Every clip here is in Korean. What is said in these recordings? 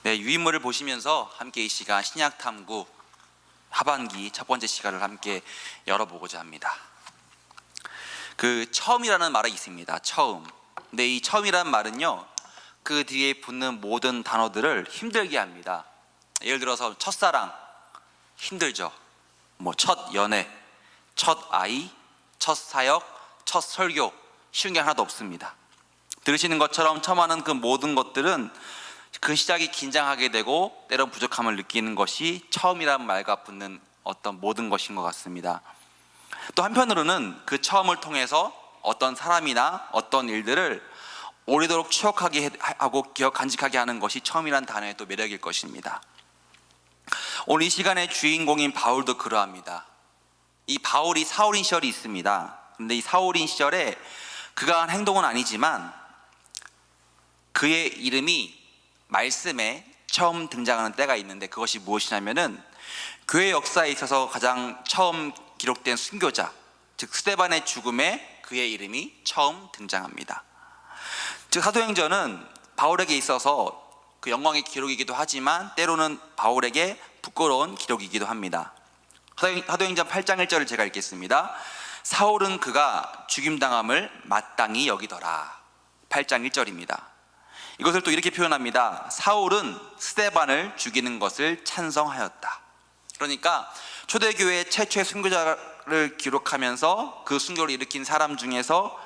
네, 유인물을 보시면서 함께 이 시간 신약 탐구 하반기 첫 번째 시간을 함께 열어보고자 합니다. 처음이라는 말이 있습니다. 처음. 근데 이 처음이라는 말은요, 그 뒤에 붙는 모든 단어들을 힘들게 합니다. 예를 들어서 첫사랑 힘들죠. 첫 연애, 첫 아이, 첫 사역, 첫 설교, 쉬운 게 하나도 없습니다. 들으시는 것처럼 처음 하는 그 모든 것들은 그 시작이 긴장하게 되고 때론 부족함을 느끼는 것이 처음이라는 말과 붙는 어떤 모든 것인 것 같습니다. 또 한편으로는 그 처음을 통해서 어떤 사람이나 어떤 일들을 오래도록 추억하게 하고 기억 간직하게 하는 것이 처음이라는 단어의 또 매력일 것입니다. 오늘 이 시간의 주인공인 바울도 그러합니다. 이 바울이 사울인 시절이 있습니다. 근데 이 사울인 시절에 그가 한 행동은 아니지만 그의 이름이 말씀에 처음 등장하는 때가 있는데, 그것이 무엇이냐면은 교회 역사에 있어서 가장 처음 기록된 순교자, 즉 스데반의 죽음에 그의 이름이 처음 등장합니다. 즉 사도행전은 바울에게 있어서 그 영광의 기록이기도 하지만 때로는 바울에게 부끄러운 기록이기도 합니다. 사도행전 8장 1절을 제가 읽겠습니다. 사울은 그가 죽임당함을 마땅히 여기더라. 8장 1절입니다. 이것을 또 이렇게 표현합니다. 사울은 스데반을 죽이는 것을 찬성하였다. 그러니까 초대교회 최초의 순교자를 기록하면서 그 순교를 일으킨 사람 중에서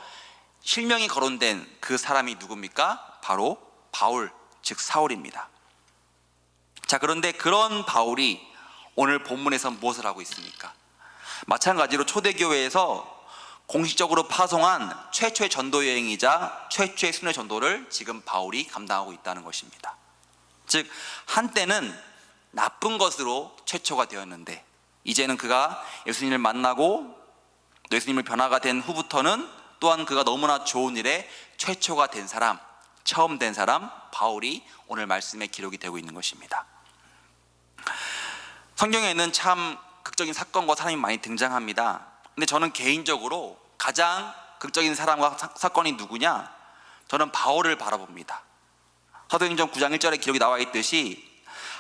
실명이 거론된 그 사람이 누굽니까? 바로 바울, 즉 사울입니다. 자, 그런데 그런 바울이 오늘 본문에서 무엇을 하고 있습니까? 마찬가지로 초대교회에서 공식적으로 파송한 최초의 전도 여행이자 최초의 순회 전도를 지금 바울이 감당하고 있다는 것입니다. 즉 한때는 나쁜 것으로 최초가 되었는데 이제는 그가 예수님을 만나고 예수님을 변화가 된 후부터는 또한 그가 너무나 좋은 일에 최초가 된 사람, 처음 된 사람 바울이 오늘 말씀에 기록이 되고 있는 것입니다. 성경에는 참 극적인 사건과 사람이 많이 등장합니다. 근데 저는 개인적으로 가장 극적인 사람과 사건이 누구냐? 저는 바울을 바라봅니다. 사도행전 9장 1절에 기록이 나와 있듯이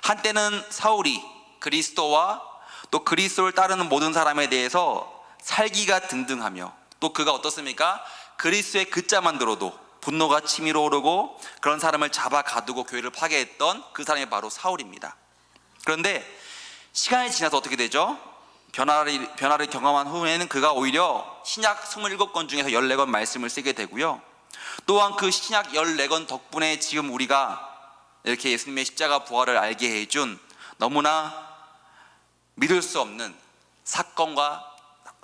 한때는 사울이 그리스도와 또 그리스도를 따르는 모든 사람에 대해서 살기가 등등하며 또 그가 어떻습니까? 그리스도의 글자만 들어도 분노가 치밀어 오르고 그런 사람을 잡아 가두고 교회를 파괴했던 그 사람이 바로 사울입니다. 그런데 시간이 지나서 어떻게 되죠? 변화를 경험한 후에는 그가 오히려 신약 27권 중에서 14권 말씀을 쓰게 되고요, 또한 그 신약 14권 덕분에 지금 우리가 이렇게 예수님의 십자가 부활을 알게 해준 너무나 믿을 수 없는 사건과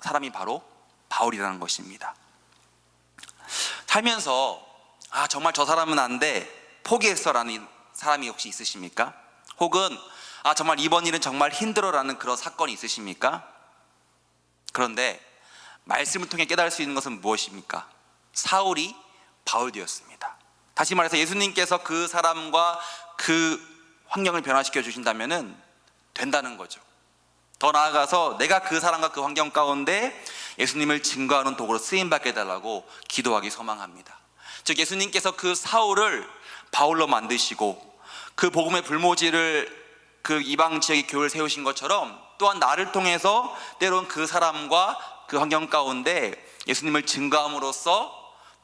사람이 바로 바울이라는 것입니다. 살면서 정말 저 사람은 안 돼, 포기했어라는 사람이 혹시 있으십니까? 혹은 정말 이번 일은 정말 힘들어라는 그런 사건이 있으십니까? 그런데 말씀을 통해 깨달을 수 있는 것은 무엇입니까? 사울이 바울이 되었습니다. 다시 말해서 예수님께서 그 사람과 그 환경을 변화시켜 주신다면 된다는 거죠. 더 나아가서 내가 그 사람과 그 환경 가운데 예수님을 증거하는 도구로 쓰임받게 해달라고 기도하기 소망합니다. 즉 예수님께서 그 사울을 바울로 만드시고 그 복음의 불모지를 그 이방 지역의 교회를 세우신 것처럼 또한 나를 통해서 때론 그 사람과 그 환경 가운데 예수님을 증거함으로써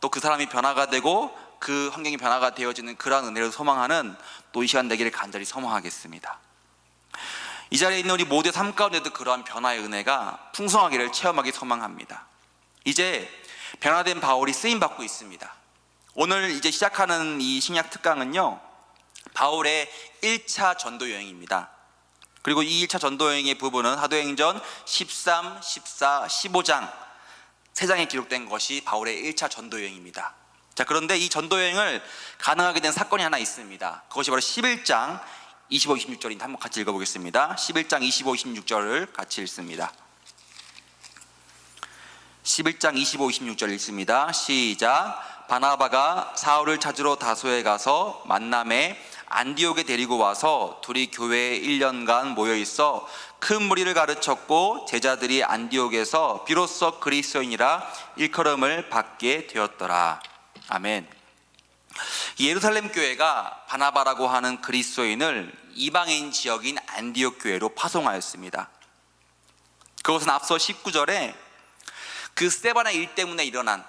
또 그 사람이 변화가 되고 그 환경이 변화가 되어지는 그러한 은혜를 소망하는 또 이 시간 되기를 간절히 소망하겠습니다. 이 자리에 있는 우리 모두의 삶 가운데도 그러한 변화의 은혜가 풍성하기를 체험하기 소망합니다. 이제 변화된 바울이 쓰임받고 있습니다. 오늘 이제 시작하는 이 신약 특강은요, 바울의 1차 전도 여행입니다. 그리고 이 1차 전도 여행의 부분은 사도행전 13, 14, 15장 3장에 기록된 것이 바울의 1차 전도 여행입니다. 자, 그런데 이 전도 여행을 가능하게 된 사건이 하나 있습니다. 그것이 바로 11장 25, 26절인데 한번 같이 읽어보겠습니다. 11장 25, 26절을 같이 읽습니다. 11장 25, 26절 읽습니다. 시작. 바나바가 사울을 찾으러 다소에 가서 만남에 안디옥에 데리고 와서 둘이 교회에 1년간 모여있어 큰 무리를 가르쳤고 제자들이 안디옥에서 비로소 그리스도인이라 일컬음을 받게 되었더라. 아멘. 예루살렘 교회가 바나바라고 하는 그리스도인을 이방인 지역인 안디옥 교회로 파송하였습니다. 그것은 앞서 19절에 그 스데바나 일 때문에 일어난,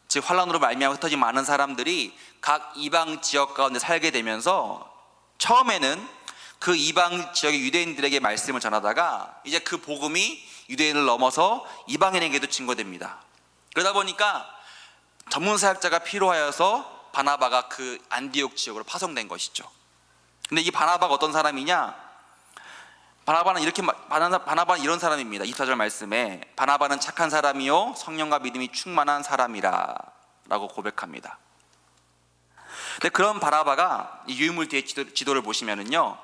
즉 환란으로 말미암아 흩어진 많은 사람들이 각 이방 지역 가운데 살게 되면서 처음에는 그 이방 지역의 유대인들에게 말씀을 전하다가 이제 그 복음이 유대인을 넘어서 이방인에게도 증거됩니다. 그러다 보니까 전문 사역자가 필요하여서 바나바가 그 안디옥 지역으로 파송된 것이죠. 근데 이 바나바가 어떤 사람이냐? 바나바는 이런 사람입니다. 24절 말씀에 바나바는 착한 사람이요 성령과 믿음이 충만한 사람이라 라고 고백합니다. 근데 그런 바나바가 이 유물 뒤에 지도를 보시면은요,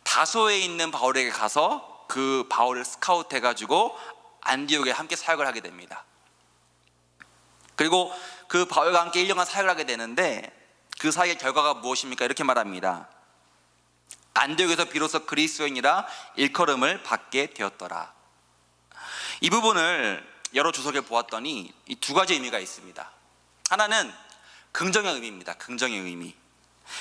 다소에 있는 바울에게 가서 그 바울을 스카우트 해가지고 안디옥에 함께 사역을 하게 됩니다. 그리고 그 바울과 함께 1년간 사역을 하게 되는데 그 사역의 결과가 무엇입니까? 이렇게 말합니다. 안디옥에서 비로소 그리스도인이라 일컬음을 받게 되었더라. 이 부분을 여러 주석에 보았더니 이 두 가지 의미가 있습니다. 하나는 긍정의 의미입니다. 긍정의 의미.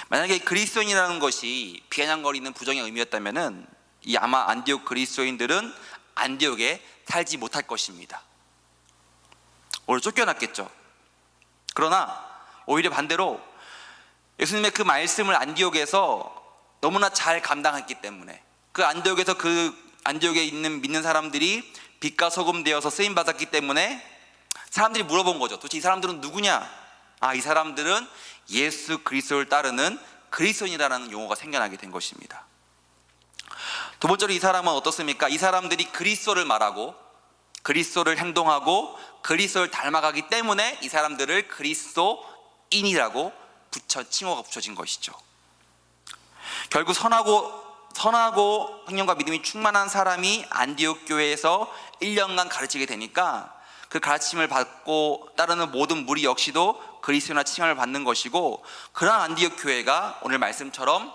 만약에 그리스도인이라는 것이 비아냥거리는 부정의 의미였다면은 이 아마 안디옥 그리스도인들은 안디옥에 살지 못할 것입니다. 오히려 쫓겨났겠죠. 그러나 오히려 반대로 예수님의 그 말씀을 안디옥에서 너무나 잘 감당했기 때문에 그 안디옥에서 그 안디옥에 있는 믿는 사람들이 빛과 소금 되어서 쓰임 받았기 때문에 사람들이 물어본 거죠. 도대체 이 사람들은 누구냐? 이 사람들은 예수 그리스도를 따르는 그리스도인이라는 용어가 생겨나게 된 것입니다. 두 번째로 이 사람은 어떻습니까? 이 사람들이 그리스도를 말하고 그리스도를 행동하고 그리스도를 닮아가기 때문에 이 사람들을 그리스도인이라고 칭호가 붙여진 것이죠. 결국 선하고 성령과 믿음이 충만한 사람이 안디옥 교회에서 1년간 가르치게 되니까 그 가르침을 받고 따르는 모든 무리 역시도 그리스도나 칭함을 받는 것이고, 그러한 안디옥 교회가 오늘 말씀처럼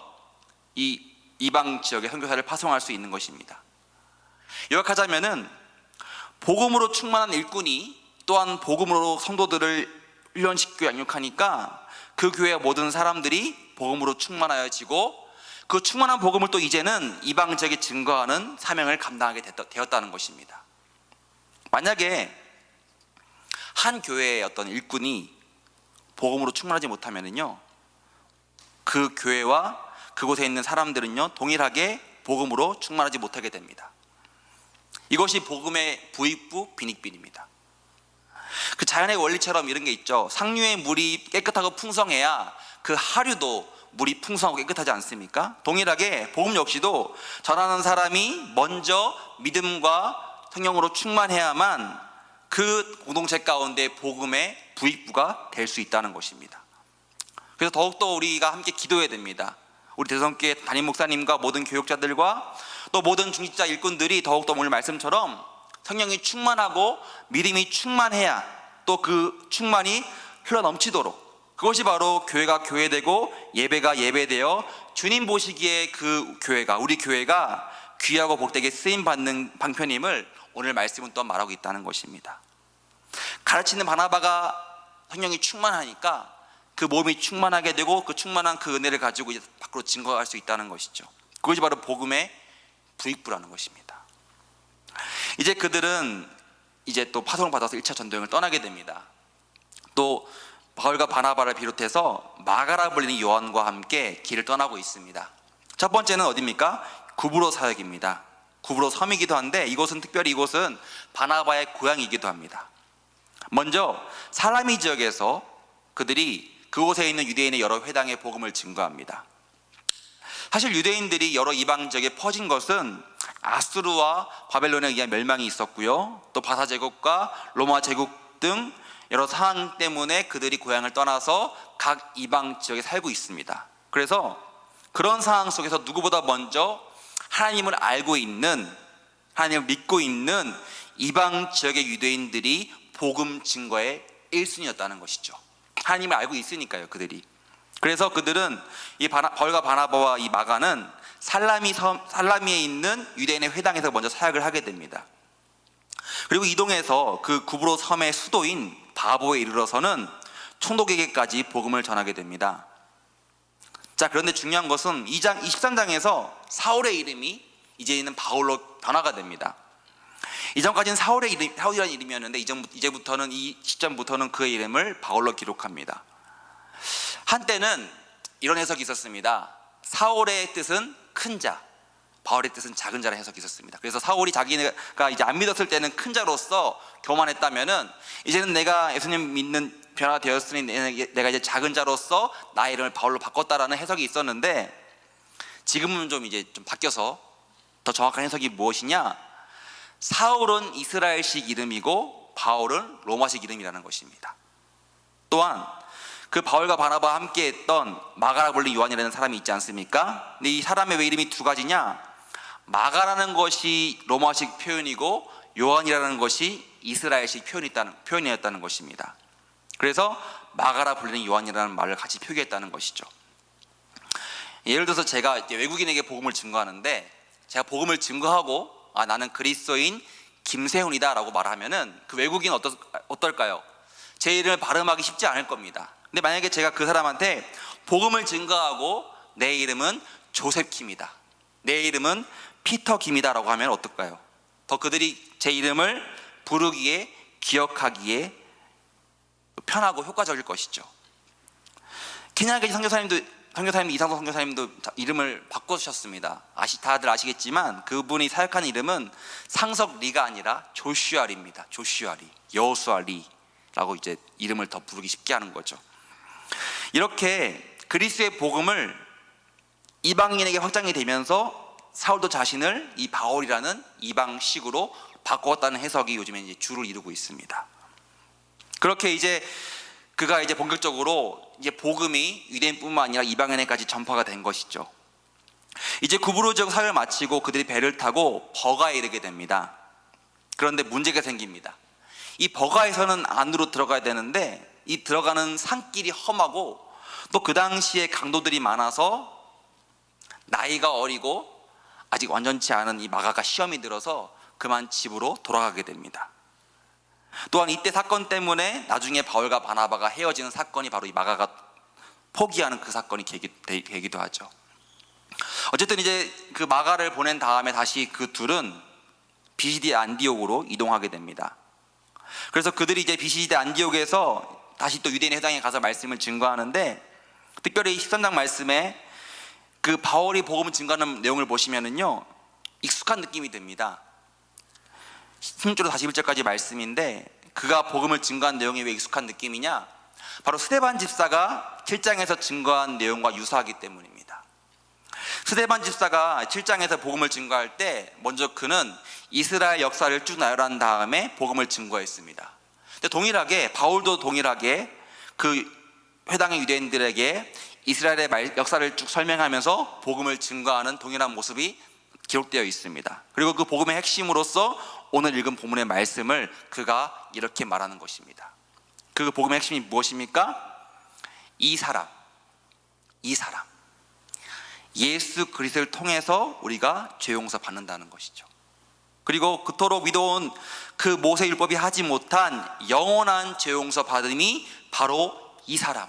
이 이방 지역의 선교사를 파송할 수 있는 것입니다. 요약하자면은 복음으로 충만한 일꾼이 또한 복음으로 성도들을 훈련시키고 양육하니까 그 교회의 모든 사람들이 복음으로 충만하여지고, 그 충만한 복음을 또 이제는 이방 지역에 증거하는 사명을 감당하게 되었다는 것입니다. 만약에 한 교회의 어떤 일꾼이 복음으로 충만하지 못하면은요, 그 교회와 그곳에 있는 사람들은요 동일하게 복음으로 충만하지 못하게 됩니다. 이것이 복음의 부익부 빈익빈입니다. 그 자연의 원리처럼 이런 게 있죠. 상류의 물이 깨끗하고 풍성해야 그 하류도 물이 풍성하고 깨끗하지 않습니까? 동일하게 복음 역시도 전하는 사람이 먼저 믿음과 성령으로 충만해야만 그 공동체 가운데 복음의 부익부가 될 수 있다는 것입니다. 그래서 더욱더 우리가 함께 기도해야 됩니다. 우리 대성교회 담임 목사님과 모든 교육자들과 또 모든 중직자 일꾼들이 더욱더 오늘 말씀처럼 성령이 충만하고 믿음이 충만해야 또 그 충만이 흘러넘치도록, 그것이 바로 교회가 교회되고 예배가 예배되어 주님 보시기에 그 교회가, 우리 교회가 귀하고 복되게 쓰임받는 방편임을 오늘 말씀은 또 말하고 있다는 것입니다. 가르치는 바나바가 성령이 충만하니까 그 몸이 충만하게 되고 그 충만한 그 은혜를 가지고 이제 밖으로 증거할 수 있다는 것이죠. 그것이 바로 복음의 부익부라는 것입니다. 이제 그들은 이제 또 파송을 받아서 1차 전도여행을 떠나게 됩니다. 또 바울과 바나바를 비롯해서 마가라 불리는 요한과 함께 길을 떠나고 있습니다. 첫 번째는 어디입니까? 구브로 사역입니다. 구브로 섬이기도 한데 특별히 이곳은 바나바의 고향이기도 합니다. 먼저 살라미 지역에서 그들이 그곳에 있는 유대인의 여러 회당의 복음을 증거합니다. 사실 유대인들이 여러 이방 지역에 퍼진 것은 아수르와 바벨론에 의한 멸망이 있었고요, 또 바사 제국과 로마 제국 등 여러 상황 때문에 그들이 고향을 떠나서 각 이방 지역에 살고 있습니다. 그래서 그런 상황 속에서 누구보다 먼저 하나님을 알고 있는, 하나님을 믿고 있는 이방 지역의 유대인들이 복음 증거의 1순위였다는 것이죠. 하나님을 알고 있으니까요, 그들이. 그래서 그들은 이 바울과 바나바와 이 마가는 살라미에 있는 유대인의 회당에서 먼저 사역을 하게 됩니다. 그리고 이동해서 그 구브로 섬의 수도인 바보에 이르러서는 총독에게까지 복음을 전하게 됩니다. 자, 그런데 중요한 것은 2장 23장에서 사울의 이름이 이제는 바울로 변화가 됩니다. 이전까지는 사울이라는 이름이었는데 이제부터는 이 시점부터는 그의 이름을 바울로 기록합니다. 한때는 이런 해석이 있었습니다. 사울의 뜻은 큰 자, 바울의 뜻은 작은 자라는 해석이 있었습니다. 그래서 사울이 자기가 이제 안 믿었을 때는 큰 자로서 교만했다면은 이제는 내가 예수님 믿는 변화가 되었으니 내가 이제 작은 자로서 나의 이름을 바울로 바꿨다라는 해석이 있었는데, 지금은 좀 바뀌어서 더 정확한 해석이 무엇이냐? 사울은 이스라엘식 이름이고 바울은 로마식 이름이라는 것입니다. 또한 그 바울과 바나바와 함께 했던 마가라 불린 요한이라는 사람이 있지 않습니까? 근데 이 사람의 왜 이름이 두 가지냐? 마가라는 것이 로마식 표현이고 요한이라는 것이 이스라엘식 표현이었다는 것입니다. 그래서 마가라 불리는 요한이라는 말을 같이 표기했다는 것이죠. 예를 들어서 제가 이제 외국인에게 복음을 증거하는데, 제가 복음을 증거하고 나는 그리스도인 김세훈이다 라고 말하면은 그 외국인은 어떨까요? 제 이름을 발음하기 쉽지 않을 겁니다. 근데 만약에 제가 그 사람한테 복음을 증거하고 내 이름은 조셉 김이다, 내 이름은 피터 김이다 라고 하면 어떨까요? 더 그들이 제 이름을 부르기에, 기억하기에 편하고 효과적일 것이죠. 케냐에 계신 선교사님도, 이상도 선교사님도 이름을 바꿔주셨습니다. 다들 아시겠지만 그분이 사역하는 이름은 상석 리가 아니라 조슈아 리입니다. 조슈아 리, 여호수아 리라고 이제 이름을 더 부르기 쉽게 하는 거죠. 이렇게 그리스도의 복음을 이방인에게 확장이 되면서 사울도 자신을 이 바울이라는 이방식으로 바꾸었다는 해석이 요즘에 이제 주를 이루고 있습니다. 그렇게 이제 그가 이제 본격적으로 이제 복음이 유대인뿐만 아니라 이방인에까지 전파가 된 것이죠. 이제 구브로 지역 사역을 마치고 그들이 배를 타고 버가에 이르게 됩니다. 그런데 문제가 생깁니다. 이 버가에서는 안으로 들어가야 되는데 이 들어가는 산길이 험하고 또 그 당시에 강도들이 많아서 나이가 어리고 아직 완전치 않은 이 마가가 시험이 들어서 그만 집으로 돌아가게 됩니다. 또한 이때 사건 때문에 나중에 바울과 바나바가 헤어지는 사건이 바로 이 마가가 포기하는 그 사건이 되기도 하죠. 어쨌든 이제 그 마가를 보낸 다음에 다시 그 둘은 비시디 안디옥으로 이동하게 됩니다. 그래서 그들이 이제 비시디 안디옥에서 다시 또 유대인 회당에 가서 말씀을 증거하는데, 특별히 13장 말씀에 그 바울이 복음을 증거하는 내용을 보시면은요 익숙한 느낌이 듭니다. 16절로 41절까지 말씀인데, 그가 복음을 증거한 내용이 왜 익숙한 느낌이냐? 바로 스데반 집사가 7장에서 증거한 내용과 유사하기 때문입니다. 스데반 집사가 7장에서 복음을 증거할 때 먼저 그는 이스라엘 역사를 쭉 나열한 다음에 복음을 증거했습니다. 근데 동일하게 바울도 동일하게 그 회당의 유대인들에게 이스라엘의 역사를 쭉 설명하면서 복음을 증거하는 동일한 모습이 기록되어 있습니다. 그리고 그 복음의 핵심으로서 오늘 읽은 본문의 말씀을 그가 이렇게 말하는 것입니다. 그 복음의 핵심이 무엇입니까? 이 사람 예수 그리스도를 통해서 우리가 죄 용서 받는다는 것이죠. 그리고 그토록 위도운 그 모세 율법이 하지 못한 영원한 죄 용서 받음이 바로 이 사람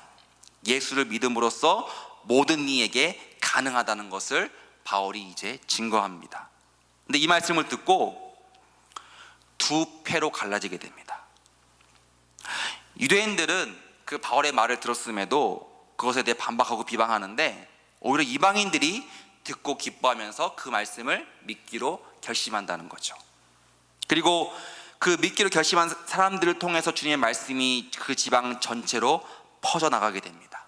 예수를 믿음으로써 모든 이에게 가능하다는 것을 바울이 이제 증거합니다. 근데 이 말씀을 듣고 두 패로 갈라지게 됩니다. 유대인들은 그 바울의 말을 들었음에도 그것에 대해 반박하고 비방하는데, 오히려 이방인들이 듣고 기뻐하면서 그 말씀을 믿기로 결심한다는 거죠. 그리고 그 믿기로 결심한 사람들을 통해서 주님의 말씀이 그 지방 전체로 퍼져나가게 됩니다.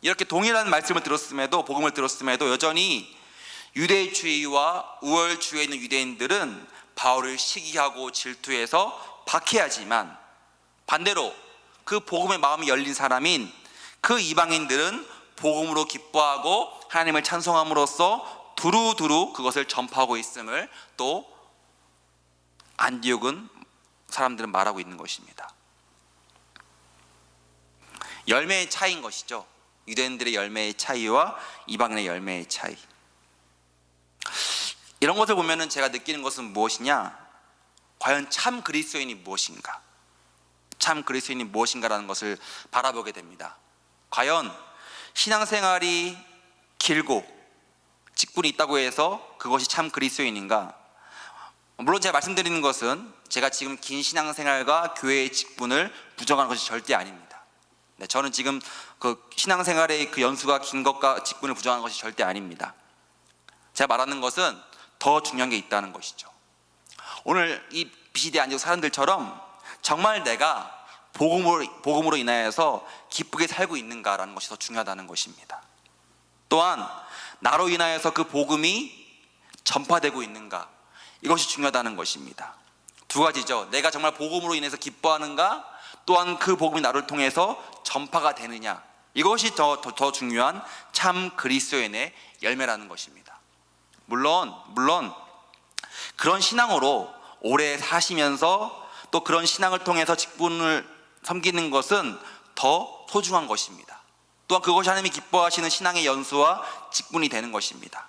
이렇게 동일한 말씀을 들었음에도, 복음을 들었음에도 여전히 유대주의와 우월주의에 있는 유대인들은 바울을 시기하고 질투해서 박해하지만, 반대로 그 복음의 마음이 열린 사람인 그 이방인들은 복음으로 기뻐하고 하나님을 찬송함으로써 두루두루 그것을 전파하고 있음을 또 안디옥은 사람들은 말하고 있는 것입니다. 열매의 차이인 것이죠. 유대인들의 열매의 차이와 이방인의 열매의 차이. 이런 것을 보면은 제가 느끼는 것은 무엇이냐? 과연 참 그리스도인이 무엇인가? 참 그리스도인이 무엇인가라는 것을 바라보게 됩니다. 과연 신앙생활이 길고 직분이 있다고 해서 그것이 참 그리스도인인가? 물론 제가 말씀드리는 것은 제가 지금 긴 신앙생활과 교회의 직분을 부정하는 것이 절대 아닙니다. 네, 저는 지금 그 신앙생활의 그 연수가 긴 것과 직분을 부정하는 것이 절대 아닙니다. 제가 말하는 것은 더 중요한 게 있다는 것이죠. 오늘 이 비시대 안디옥 사람들처럼 정말 내가 복음으로 인하여서 기쁘게 살고 있는가라는 것이 더 중요하다는 것입니다. 또한 나로 인하여서 그 복음이 전파되고 있는가, 이것이 중요하다는 것입니다. 두 가지죠. 내가 정말 복음으로 인해서 기뻐하는가, 또한 그 복음이 나를 통해서 전파가 되느냐, 이것이 더 중요한 참 그리스도인의 열매라는 것입니다. 물론 그런 신앙으로 오래 사시면서 또 그런 신앙을 통해서 직분을 섬기는 것은 더 소중한 것입니다. 또한 그것이 하나님이 기뻐하시는 신앙의 연수와 직분이 되는 것입니다.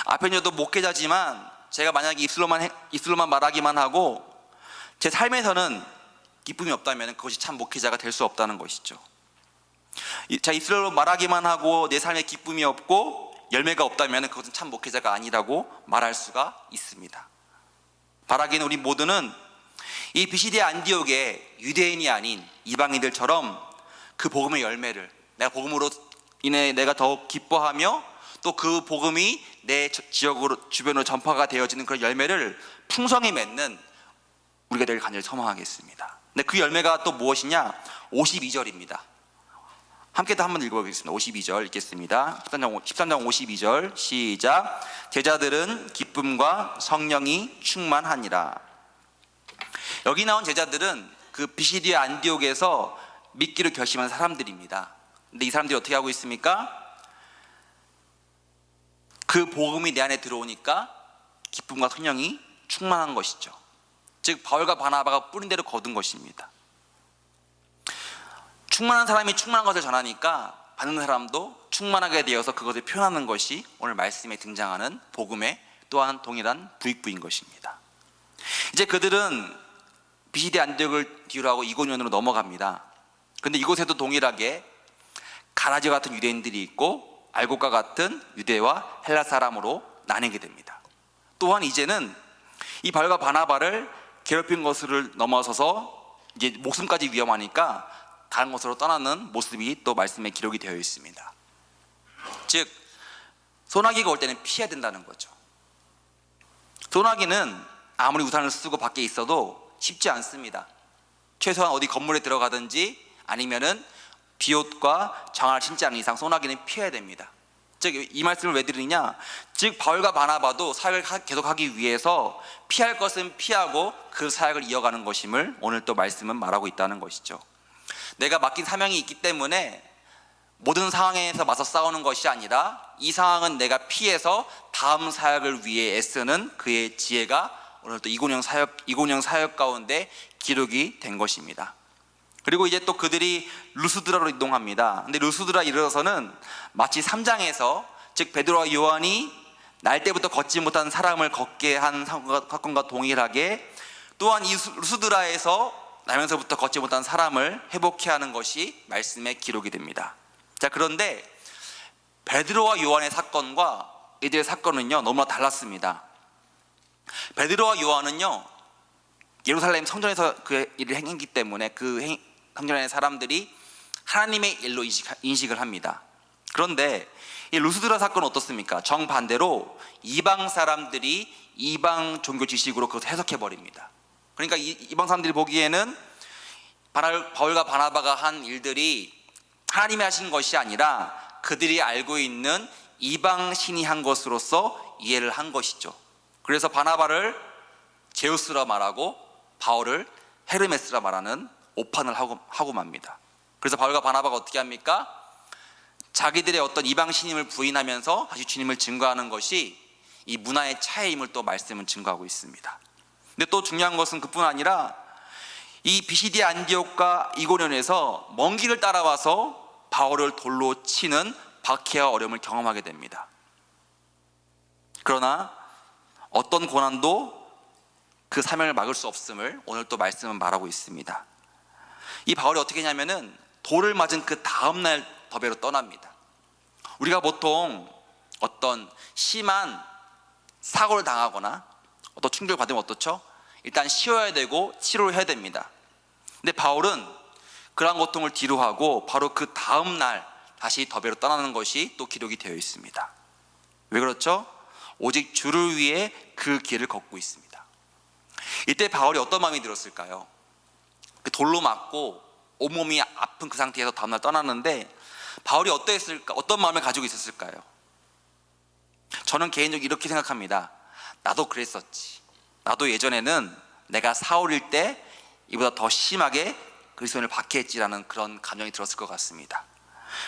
앞에는 저도 목회자지만 제가 만약에 입술로만 말하기만 하고 제 삶에서는 기쁨이 없다면 그것이 참 목회자가 될 수 없다는 것이죠. 자, 입술로 말하기만 하고 내 삶에 기쁨이 없고 열매가 없다면 그것은 참 목회자가 아니라고 말할 수가 있습니다. 바라기는 우리 모두는 이 비시디아 안디옥의 유대인이 아닌 이방인들처럼 그 복음의 열매를, 내가 복음으로 인해 내가 더욱 기뻐하며 또 그 복음이 내 지역으로 주변으로 전파가 되어지는 그런 열매를 풍성히 맺는 우리가 될 간절히 소망하겠습니다. 근데 그 열매가 또 무엇이냐? 52절입니다. 함께 또 한번 읽어보겠습니다. 52절 읽겠습니다. 13장 52절 시작. 제자들은 기쁨과 성령이 충만하니라. 여기 나온 제자들은 그 비시디아 안디옥에서 믿기로 결심한 사람들입니다. 근데 이 사람들이 어떻게 하고 있습니까? 그 복음이 내 안에 들어오니까 기쁨과 성령이 충만한 것이죠. 즉 바울과 바나바가 뿌린 대로 거둔 것입니다. 충만한 사람이 충만한 것을 전하니까 받는 사람도 충만하게 되어서 그것을 표현하는 것이 오늘 말씀에 등장하는 복음의 또한 동일한 부익부인 것입니다. 이제 그들은 비시디아 안디옥을 뒤로 하고 이고니온으로 넘어갑니다. 그런데 이곳에도 동일하게 가라지와 같은 유대인들이 있고 알곡과 같은 유대와 헬라 사람으로 나뉘게 됩니다. 또한 이제는 이 바울과 바나바를 괴롭힌 것을 넘어서서 이제 목숨까지 위험하니까 다른 곳으로 떠나는 모습이 또 말씀에 기록이 되어 있습니다. 즉 소나기가 올 때는 피해야 된다는 거죠. 소나기는 아무리 우산을 쓰고 밖에 있어도 쉽지 않습니다. 최소한 어디 건물에 들어가든지 아니면은 비옷과 장화를 신지 않는 이상 소나기는 피해야 됩니다. 즉 이 말씀을 왜 드리냐? 즉 바울과 바나바도 사역을 계속하기 위해서 피할 것은 피하고 그 사역을 이어가는 것임을 오늘 또 말씀은 말하고 있다는 것이죠. 내가 맡긴 사명이 있기 때문에 모든 상황에서 맞서 싸우는 것이 아니라 이 상황은 내가 피해서 다음 사역을 위해 애쓰는 그의 지혜가 오늘 또 이고니온 사역 가운데 기록이 된 것입니다. 그리고 이제 또 그들이 루스드라로 이동합니다. 근데 루스드라 이르러서는 마치 3장에서 즉 베드로와 요한이 날 때부터 걷지 못한 사람을 걷게 한 사건과 동일하게 또한 이 루스드라에서 나면서부터 걷지 못한 사람을 회복케 하는 것이 말씀에 기록이 됩니다. 자, 그런데 베드로와 요한의 사건과 이들의 사건은요 너무나 달랐습니다. 베드로와 요한은요 예루살렘 성전에서 그 일을 행했기 때문에 그 성전의 사람들이 하나님의 일로 인식을 합니다. 그런데 이 루스드라 사건은 어떻습니까? 정반대로 이방 사람들이 이방 종교 지식으로 그것을 해석해 버립니다. 그러니까 이방 사람들이 보기에는 바울과 바나바가 한 일들이 하나님이 하신 것이 아니라 그들이 알고 있는 이방 신이 한 것으로서 이해를 한 것이죠. 그래서 바나바를 제우스라 말하고 바울을 헤르메스라 말하는 오판을 하고 맙니다. 그래서 바울과 바나바가 어떻게 합니까? 자기들의 어떤 이방 신임을 부인하면서 다시 주님을 증거하는 것이 이 문화의 차이임을 또 말씀은 증거하고 있습니다. 근데 또 중요한 것은 그뿐 아니라 이 비시디아 안디옥과 이고니온에서 먼 길을 따라와서 바울을 돌로 치는 박해와 어려움을 경험하게 됩니다. 그러나 어떤 고난도 그 사명을 막을 수 없음을 오늘 또 말씀은 말하고 있습니다. 이 바울이 어떻게 했냐면은 돌을 맞은 그 다음날 더베로 떠납니다. 우리가 보통 어떤 심한 사고를 당하거나 어떤 충격을 받으면 어떻죠? 일단 쉬어야 되고 치료를 해야 됩니다. 근데 바울은 그러한 고통을 뒤로하고 바로 그 다음날 다시 더베로 떠나는 것이 또 기록이 되어 있습니다. 왜 그렇죠? 오직 주를 위해 그 길을 걷고 있습니다. 이때 바울이 어떤 마음이 들었을까요? 돌로 맞고 온몸이 아픈 그 상태에서 다음날 떠나는데 바울이 어떠했을까? 어떤 마음을 가지고 있었을까요? 저는 개인적으로 이렇게 생각합니다. 나도 그랬었지. 나도 예전에는 내가 사울일 때 이보다 더 심하게 그리스도인을 박해했지라는 그런 감정이 들었을 것 같습니다.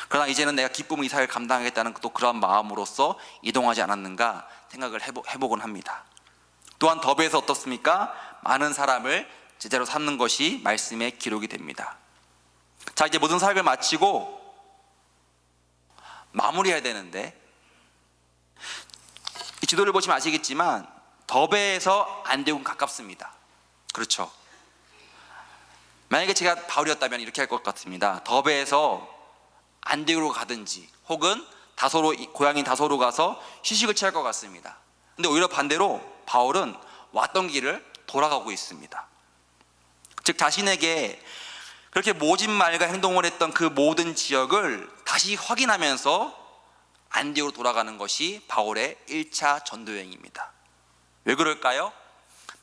그러나 이제는 내가 기쁨의 이사를 감당하겠다는 또 그런 마음으로서 이동하지 않았는가 생각을 해보곤 합니다. 또한 더베에서 어떻습니까? 많은 사람을 제자로 삼는 것이 말씀에 기록이 됩니다. 자, 이제 모든 사역을 마치고 마무리해야 되는데, 이 지도를 보시면 아시겠지만 더베에서 안디옥은 가깝습니다. 그렇죠? 만약에 제가 바울이었다면 이렇게 할 것 같습니다. 더베에서 안디옥으로 가든지 혹은 다소로, 고향인 다소로 가서 휴식을 취할 것 같습니다. 근데 오히려 반대로 바울은 왔던 길을 돌아가고 있습니다. 즉 자신에게 그렇게 모진 말과 행동을 했던 그 모든 지역을 다시 확인하면서 안디옥으로 돌아가는 것이 바울의 1차 전도여행입니다. 왜 그럴까요?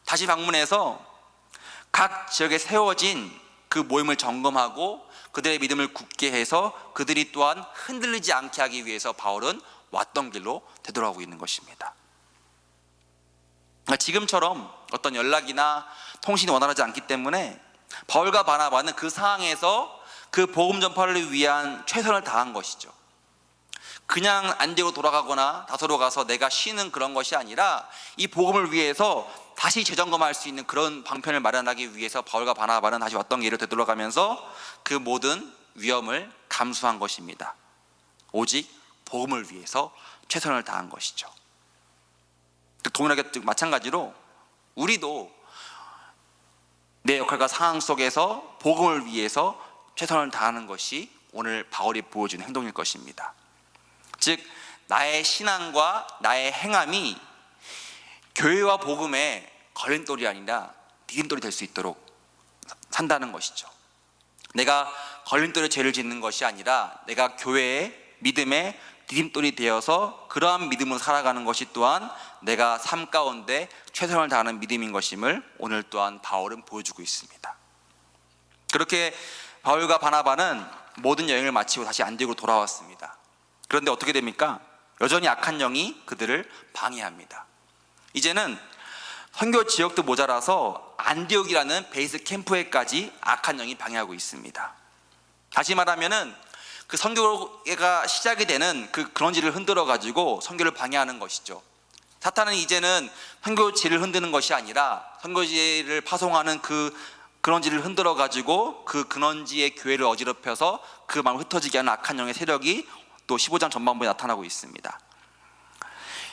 다시 방문해서 각 지역에 세워진 그 모임을 점검하고 그들의 믿음을 굳게 해서 그들이 또한 흔들리지 않게 하기 위해서 바울은 왔던 길로 되돌아오고 있는 것입니다. 지금처럼 어떤 연락이나 통신이 원활하지 않기 때문에 바울과 바나바는 그 상황에서 그 복음 전파를 위한 최선을 다한 것이죠. 그냥 안디옥으로 돌아가거나 다소로 가서 내가 쉬는 그런 것이 아니라 이 복음을 위해서 다시 재점검할 수 있는 그런 방편을 마련하기 위해서 바울과 바나바는 다시 왔던 길을 되돌아가면서 그 모든 위험을 감수한 것입니다. 오직 복음을 위해서 최선을 다한 것이죠. 동일하게 마찬가지로 우리도 내 역할과 상황 속에서 복음을 위해서 최선을 다하는 것이 오늘 바울이 보여주는 행동일 것입니다. 즉 나의 신앙과 나의 행함이 교회와 복음의 걸림돌이 아니라 디딤돌이 될 수 있도록 산다는 것이죠. 내가 걸림돌에 죄를 짓는 것이 아니라 내가 교회의 믿음의 디딤돌이 되어서 그러한 믿음으로 살아가는 것이 또한 내가 삶 가운데 최선을 다하는 믿음인 것임을 오늘 또한 바울은 보여주고 있습니다. 그렇게 바울과 바나바는 모든 여행을 마치고 다시 안디옥으로 돌아왔습니다. 그런데 어떻게 됩니까? 여전히 악한 영이 그들을 방해합니다. 이제는 선교 지역도 모자라서 안디옥이라는 베이스 캠프에까지 악한 영이 방해하고 있습니다. 다시 말하면은 그 선교가 시작이 되는 그 그런지를 흔들어 가지고 선교를 방해하는 것이죠. 사탄은 이제는 선교지를 흔드는 것이 아니라 선교지를 파송하는 그 근원지를 흔들어 가지고 그 근원지의 교회를 어지럽혀서 그 마음을 흩어지게 하는 악한 영의 세력이 또 15장 전반부에 나타나고 있습니다.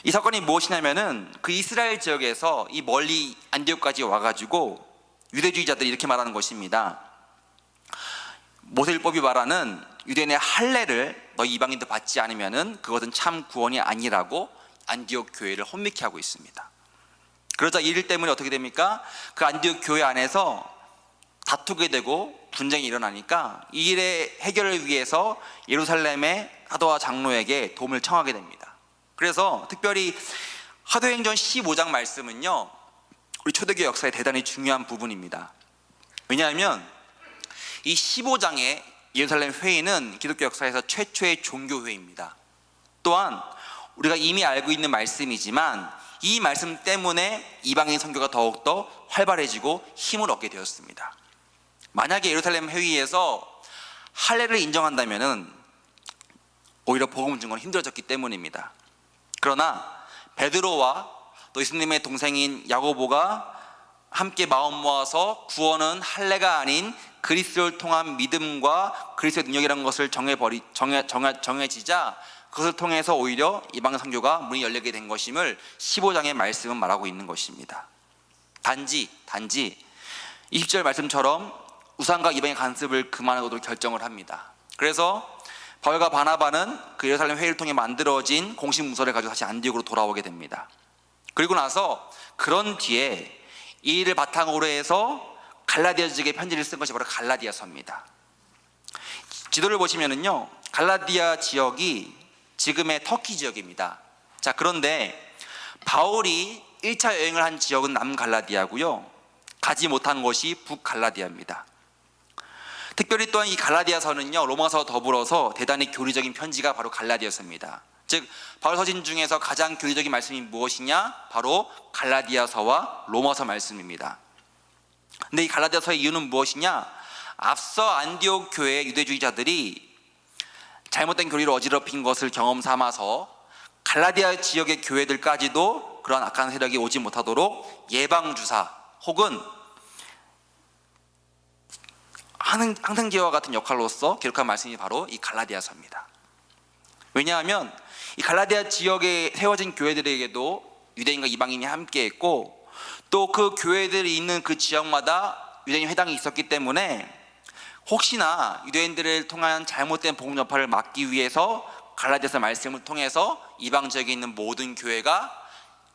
이 사건이 무엇이냐면은 그 이스라엘 지역에서 이 멀리 안디옥까지 와가지고 유대주의자들이 이렇게 말하는 것입니다. 모세율법이 말하는 유대인의 할례를 너희 이방인도 받지 않으면은 그것은 참 구원이 아니라고 안디옥 교회를 혼미케 하고 있습니다. 그러자 이 일 때문에 어떻게 됩니까? 그 안디옥 교회 안에서 다투게 되고 분쟁이 일어나니까 이 일의 해결을 위해서 예루살렘의 사도와 장로에게 도움을 청하게 됩니다. 그래서 특별히 사도행전 15장 말씀은요, 우리 초대교회 역사에 대단히 중요한 부분입니다. 왜냐하면 이 15장의 예루살렘 회의는 기독교 역사에서 최초의 종교회의입니다. 또한 우리가 이미 알고 있는 말씀이지만 이 말씀 때문에 이방인 선교가 더욱더 활발해지고 힘을 얻게 되었습니다. 만약에 예루살렘 회의에서 할례를 인정한다면 오히려 복음 증거는 힘들어졌기 때문입니다. 그러나 베드로와 또 예수님의 동생인 야고보가 함께 마음 모아서 구원은 할례가 아닌 그리스도를 통한 믿음과 그리스도의 능력이라는 것을 정해지자 그것을 통해서 오히려 이방인 선교가 문이 열리게 된 것임을 15장의 말씀은 말하고 있는 것입니다. 단지 20절 말씀처럼 우상과 이방의 간습을 그만하도록 결정을 합니다. 그래서 바울과 바나바는 그 예루살렘 회의를 통해 만들어진 공식 문서를 가지고 다시 안디옥으로 돌아오게 됩니다. 그리고 나서 그런 뒤에 이 일을 바탕으로 해서 갈라디아 지역에 편지를 쓴 것이 바로 갈라디아서입니다. 지도를 보시면은요, 갈라디아 지역이 지금의 터키 지역입니다. 자, 그런데 바울이 1차 여행을 한 지역은 남갈라디아고요, 가지 못한 것이 북갈라디아입니다. 특별히 또한 이 갈라디아서는요, 로마서와 더불어서 대단히 교리적인 편지가 바로 갈라디아서입니다. 즉 바울 서신 중에서 가장 교리적인 말씀이 무엇이냐? 바로 갈라디아서와 로마서 말씀입니다. 근데 이 갈라디아서의 이유는 무엇이냐? 앞서 안디옥 교회 유대주의자들이 잘못된 교리를 어지럽힌 것을 경험 삼아서 갈라디아 지역의 교회들까지도 그러한 악한 세력이 오지 못하도록 예방주사 혹은 항생제와 같은 역할로서 기록한 말씀이 바로 이 갈라디아서입니다. 왜냐하면 이 갈라디아 지역에 세워진 교회들에게도 유대인과 이방인이 함께했고, 또 그 교회들이 있는 그 지역마다 유대인 회당이 있었기 때문에 혹시나 유대인들을 통한 잘못된 복음 전파를 막기 위해서 갈라디아서 말씀을 통해서 이방 지역에 있는 모든 교회가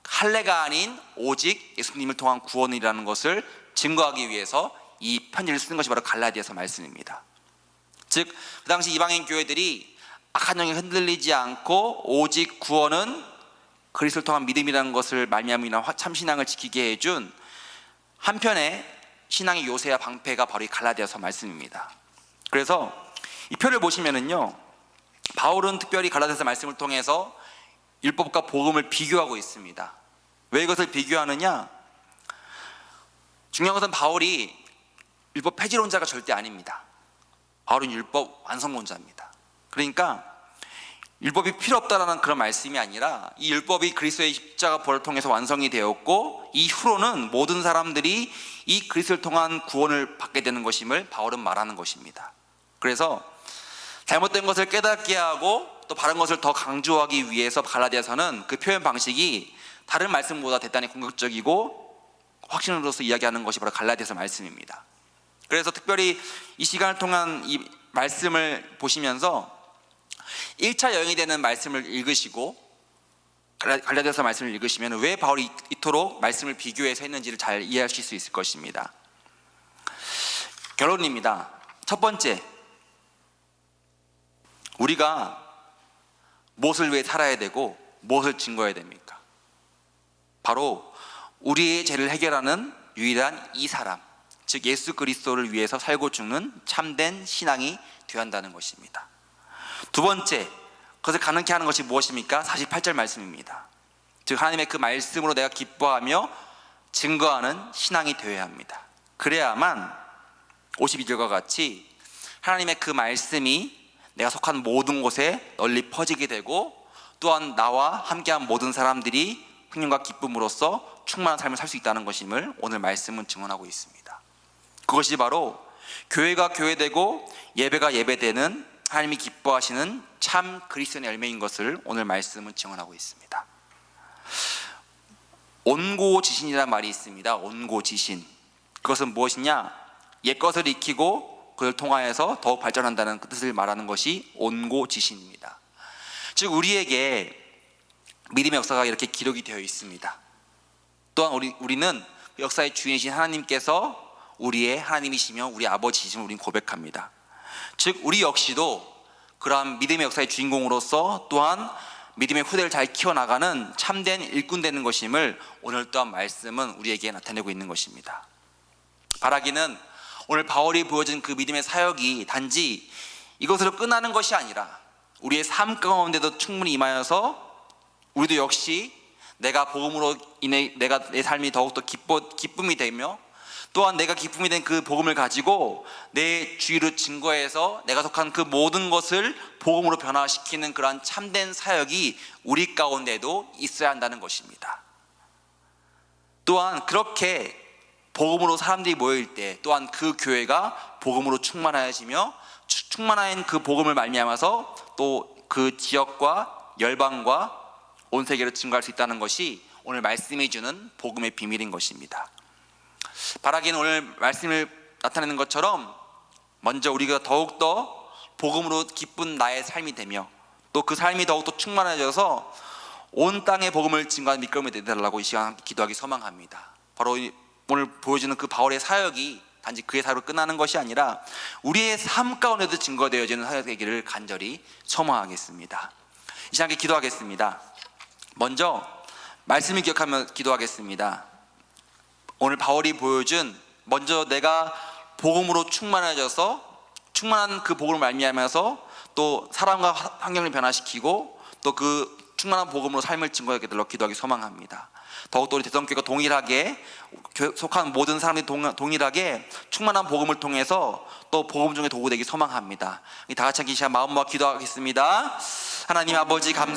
할례가 아닌 오직 예수님을 통한 구원이라는 것을 증거하기 위해서 이 편지를 쓴 것이 바로 갈라디아서 말씀입니다. 즉 그 당시 이방인 교회들이 악한 영에 흔들리지 않고 오직 구원은 그리스도를 통한 믿음이라는 것을 말미암아 참신앙을 지키게 해준 한편의 신앙의 요새와 방패가 바로 이 갈라디아서 말씀입니다. 그래서 이 표를 보시면은요, 바울은 특별히 갈라디아서 말씀을 통해서 율법과 복음을 비교하고 있습니다. 왜 이것을 비교하느냐? 중요한 것은 바울이 율법 폐지론자가 절대 아닙니다. 바울은 율법 완성론자입니다. 그러니까 율법이 필요 없다라는 그런 말씀이 아니라 이 율법이 그리스도의 십자가 보혈을 통해서 완성이 되었고 이후로는 모든 사람들이 이 그리스도를 통한 구원을 받게 되는 것임을 바울은 말하는 것입니다. 그래서 잘못된 것을 깨닫게 하고 또 바른 것을 더 강조하기 위해서 갈라디아서는 그 표현 방식이 다른 말씀보다 대단히 공격적이고 확신으로서 이야기하는 것이 바로 갈라디아서 말씀입니다. 그래서 특별히 이 시간을 통한 이 말씀을 보시면서 1차 여행이 되는 말씀을 읽으시고 갈라디아서 말씀을 읽으시면 왜 바울이 이토록 말씀을 비교해서 했는지를 잘 이해하실 수 있을 것입니다. 결론입니다. 첫 번째, 우리가 무엇을 위해 살아야 되고 무엇을 증거해야 됩니까? 바로 우리의 죄를 해결하는 유일한 이 사람, 즉 예수 그리스도를 위해서 살고 죽는 참된 신앙이 되어야 한다는 것입니다. 두 번째, 그것을 가능케 하는 것이 무엇입니까? 48절 말씀입니다. 즉 하나님의 그 말씀으로 내가 기뻐하며 증거하는 신앙이 되어야 합니다. 그래야만 52절과 같이 하나님의 그 말씀이 내가 속한 모든 곳에 널리 퍼지게 되고 또한 나와 함께한 모든 사람들이 흥림과 기쁨으로써 충만한 삶을 살 수 있다는 것임을 오늘 말씀은 증언하고 있습니다. 그것이 바로 교회가 교회되고 예배가 예배되는 하나님이 기뻐하시는 참 그리스도의 열매인 것을 오늘 말씀은 증언하고 있습니다. 온고지신이라는 말이 있습니다. 온고지신, 그것은 무엇이냐? 옛것을 익히고 그를 통하여서 더욱 발전한다는 그 뜻을 말하는 것이 온고지신입니다. 즉 우리에게 믿음의 역사가 이렇게 기록이 되어 있습니다. 또한 우리는 역사의 주인이신 하나님께서 우리의 하나님이시며 우리 아버지이심을 우리는 고백합니다. 즉 우리 역시도 그러한 믿음의 역사의 주인공으로서 또한 믿음의 후대를 잘 키워나가는 참된 일꾼 되는 것임을 오늘 또한 말씀은 우리에게 나타내고 있는 것입니다. 바라기는 오늘 바울이 보여준 그 믿음의 사역이 단지 이것으로 끝나는 것이 아니라 우리의 삶 가운데도 충분히 임하여서 우리도 역시 내가 복음으로 인해 내가 내 삶이 더욱더 기쁨이 되며 또한 내가 기쁨이 된 그 복음을 가지고 내 주위로 증거해서 내가 속한 그 모든 것을 복음으로 변화시키는 그러한 참된 사역이 우리 가운데도 있어야 한다는 것입니다. 또한 그렇게 복음으로 사람들이 모일 때 또한 그 교회가 복음으로 충만하여지며 충만한 그 복음을 말미암아서 또 그 지역과 열방과 온 세계로 증거할 수 있다는 것이 오늘 말씀이 주는 복음의 비밀인 것입니다. 바라기는 오늘 말씀을 나타내는 것처럼 먼저 우리가 더욱더 복음으로 기쁜 나의 삶이 되며 또 그 삶이 더욱더 충만해져서 온 땅에 복음을 증거하는 미끄럼이 되달라고 이 시간 기도하기 소망합니다. 바로 오늘 보여주는 그 바울의 사역이 단지 그의 사역으로 끝나는 것이 아니라 우리의 삶 가운데도 증거되어지는 사역이 되기를 간절히 소망하겠습니다. 이 시간에 기도하겠습니다. 먼저 말씀을 기억하며 기도하겠습니다. 오늘 바울이 보여준 먼저 내가 복음으로 충만해져서 충만한 그 복음을 말미암아서 또 사람과 환경을 변화시키고 또 그 충만한 복음으로 삶을 증거하게 되도록 기도하기 소망합니다. 더욱더 우리 대성교회가 동일하게 속한 모든 사람들이 동일하게 충만한 복음을 통해서 또 복음 중에 도구되기 소망합니다. 다 같이 이 시간 마음 모아 기도하겠습니다. 하나님 아버지 감사합니다.